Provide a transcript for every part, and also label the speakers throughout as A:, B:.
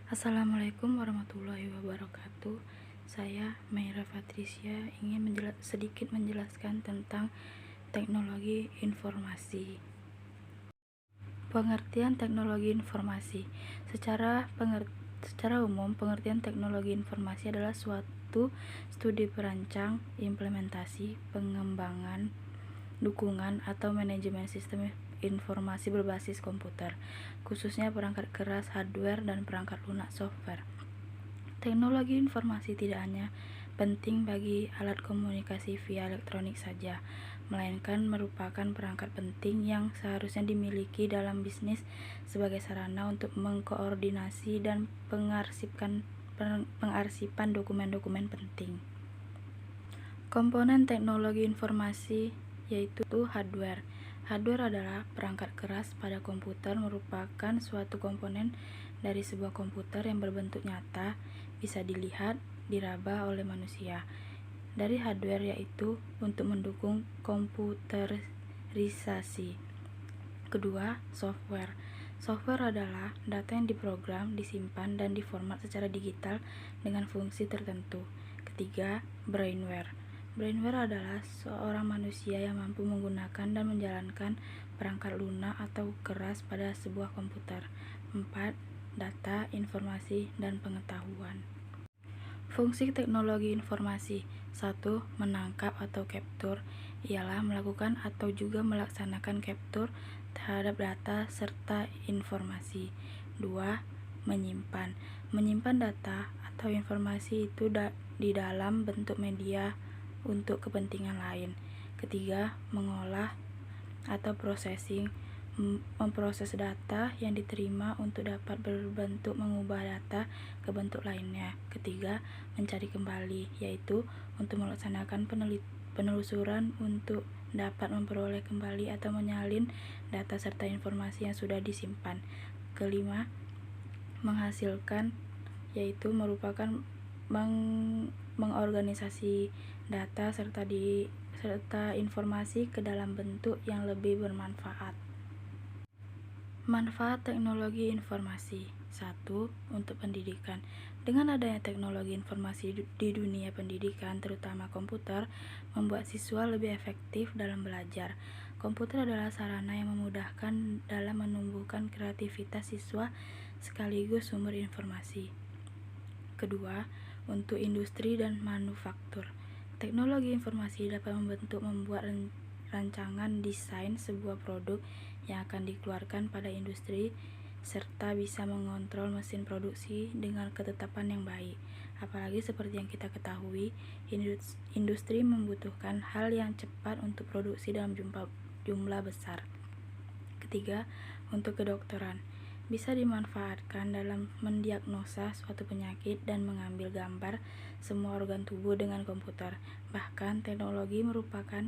A: Assalamualaikum warahmatullahi wabarakatuh. Saya Meira Patricia ingin sedikit menjelaskan tentang teknologi informasi. Pengertian teknologi informasi. Secara umum, pengertian teknologi informasi adalah suatu studi perancang, implementasi, pengembangan, dukungan, atau manajemen sistem informasi berbasis komputer, khususnya perangkat keras, hardware, dan perangkat lunak, software. Teknologi informasi tidak hanya penting bagi alat komunikasi via elektronik saja, melainkan merupakan perangkat penting yang seharusnya dimiliki dalam bisnis sebagai sarana untuk mengkoordinasi dan pengarsipan dokumen-dokumen penting. Komponen teknologi informasi yaitu hardware. Hardware adalah perangkat keras pada komputer, merupakan suatu komponen dari sebuah komputer yang berbentuk nyata, bisa dilihat, diraba oleh manusia. Dari hardware yaitu untuk mendukung komputerisasi. Kedua, software. Software adalah data yang diprogram, disimpan, dan diformat secara digital dengan fungsi tertentu. Ketiga, brainware. Brainware adalah seorang manusia yang mampu menggunakan dan menjalankan perangkat lunak atau keras pada sebuah komputer. 4. Data, informasi, dan pengetahuan. Fungsi teknologi informasi. 1. Menangkap atau capture, ialah melakukan atau juga melaksanakan capture terhadap data serta informasi. 2. Menyimpan. Menyimpan data atau informasi itu di dalam bentuk media untuk kepentingan lain. Ketiga, mengolah atau processing, memproses data yang diterima untuk dapat berbentuk mengubah data ke bentuk lainnya. Ketiga, mencari kembali, yaitu untuk melaksanakan penelusuran untuk dapat memperoleh kembali atau menyalin data serta informasi yang sudah disimpan. Kelima, menghasilkan, yaitu merupakan mengorganisasi data serta informasi ke dalam bentuk yang lebih bermanfaat. Manfaat teknologi informasi. 1. Untuk pendidikan. Dengan adanya teknologi informasi di dunia pendidikan, terutama komputer, membuat siswa lebih efektif dalam belajar. Komputer adalah sarana yang memudahkan dalam menumbuhkan kreativitas siswa sekaligus sumber informasi. Kedua, untuk industri dan manufaktur. Teknologi informasi dapat membuat rancangan desain sebuah produk yang akan dikeluarkan pada industri, serta bisa mengontrol mesin produksi dengan ketetapan yang baik. Apalagi seperti yang kita ketahui, industri membutuhkan hal yang cepat untuk produksi dalam jumlah besar. Ketiga, untuk kedokteran. Bisa dimanfaatkan dalam mendiagnosa suatu penyakit dan mengambil gambar semua organ tubuh dengan komputer. Bahkan, teknologi merupakan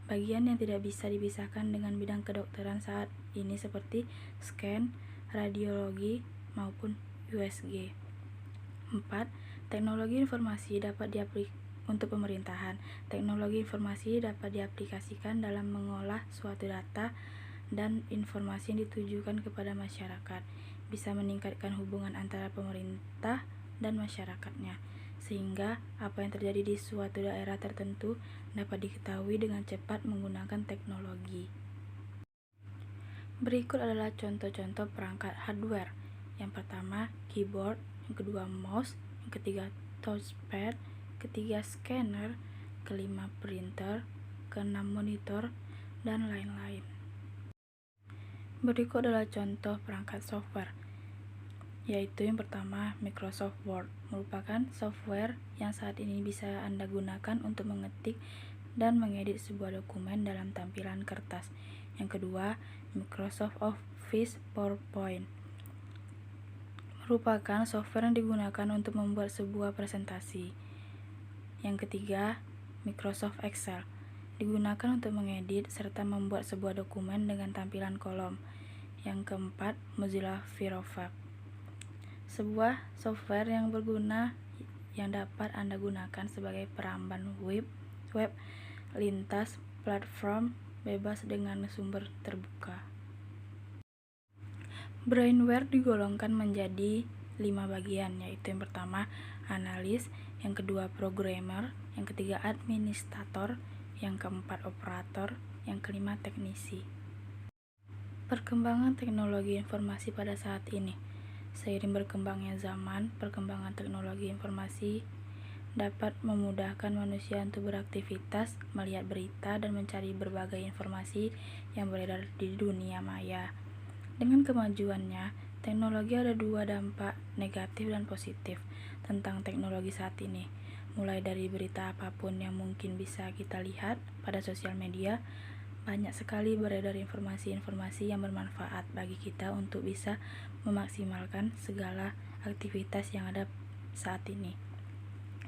A: bagian yang tidak bisa dipisahkan dengan bidang kedokteran saat ini seperti scan, radiologi, maupun USG. 4. Teknologi informasi dapat untuk pemerintahan. Teknologi informasi dapat diaplikasikan dalam mengolah suatu data dan informasi yang ditujukan kepada masyarakat, bisa meningkatkan hubungan antara pemerintah dan masyarakatnya, sehingga apa yang terjadi di suatu daerah tertentu dapat diketahui dengan cepat menggunakan teknologi. Berikut adalah contoh-contoh perangkat hardware. Yang pertama, keyboard, yang kedua, mouse, yang ketiga, touchpad, ketiga, scanner, kelima, printer, keenam, monitor, dan lain-lain. Berikut adalah contoh perangkat software, yaitu yang pertama, Microsoft Word, merupakan software yang saat ini bisa Anda gunakan untuk mengetik dan mengedit sebuah dokumen dalam tampilan kertas. Yang kedua, Microsoft Office PowerPoint, merupakan software yang digunakan untuk membuat sebuah presentasi. Yang ketiga, Microsoft Excel, digunakan untuk mengedit serta membuat sebuah dokumen dengan tampilan kolom. Yang keempat, Mozilla Firefox, sebuah software yang berguna yang dapat Anda gunakan sebagai peramban web lintas platform bebas dengan sumber terbuka. Brainware digolongkan menjadi 5 bagian, yaitu yang pertama analis, yang kedua programmer, yang ketiga administrator, yang keempat operator, yang kelima teknisi. Perkembangan teknologi informasi pada saat ini. Seiring berkembangnya zaman, perkembangan teknologi informasi dapat memudahkan manusia untuk beraktivitas, melihat berita, dan mencari berbagai informasi yang beredar di dunia maya. Dengan kemajuannya, teknologi ada dua dampak negatif dan positif tentang teknologi saat ini. Mulai dari berita apapun yang mungkin bisa kita lihat pada sosial media, banyak sekali beredar informasi-informasi yang bermanfaat bagi kita untuk bisa memaksimalkan segala aktivitas yang ada saat ini.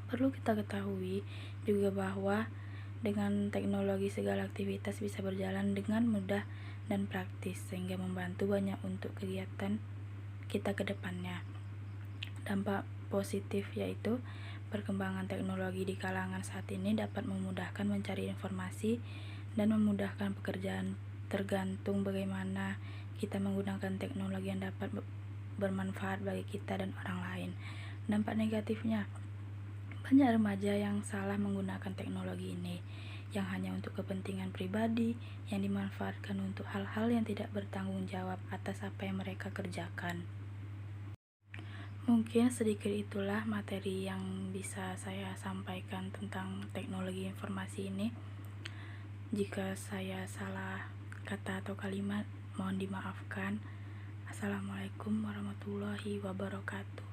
A: Perlu kita ketahui juga bahwa dengan teknologi segala aktivitas bisa berjalan dengan mudah dan praktis, sehingga membantu banyak untuk kegiatan kita ke depannya. Dampak positif yaitu perkembangan teknologi di kalangan saat ini dapat memudahkan mencari informasi dan memudahkan pekerjaan, tergantung bagaimana kita menggunakan teknologi yang dapat bermanfaat bagi kita dan orang lain. Dampak negatifnya, banyak remaja yang salah menggunakan teknologi ini, yang hanya untuk kepentingan pribadi, yang dimanfaatkan untuk hal-hal yang tidak bertanggung jawab atas apa yang mereka kerjakan. Mungkin sedikit itulah materi yang bisa saya sampaikan tentang teknologi informasi ini. Jika saya salah kata atau kalimat, mohon dimaafkan. Assalamualaikum warahmatullahi wabarakatuh.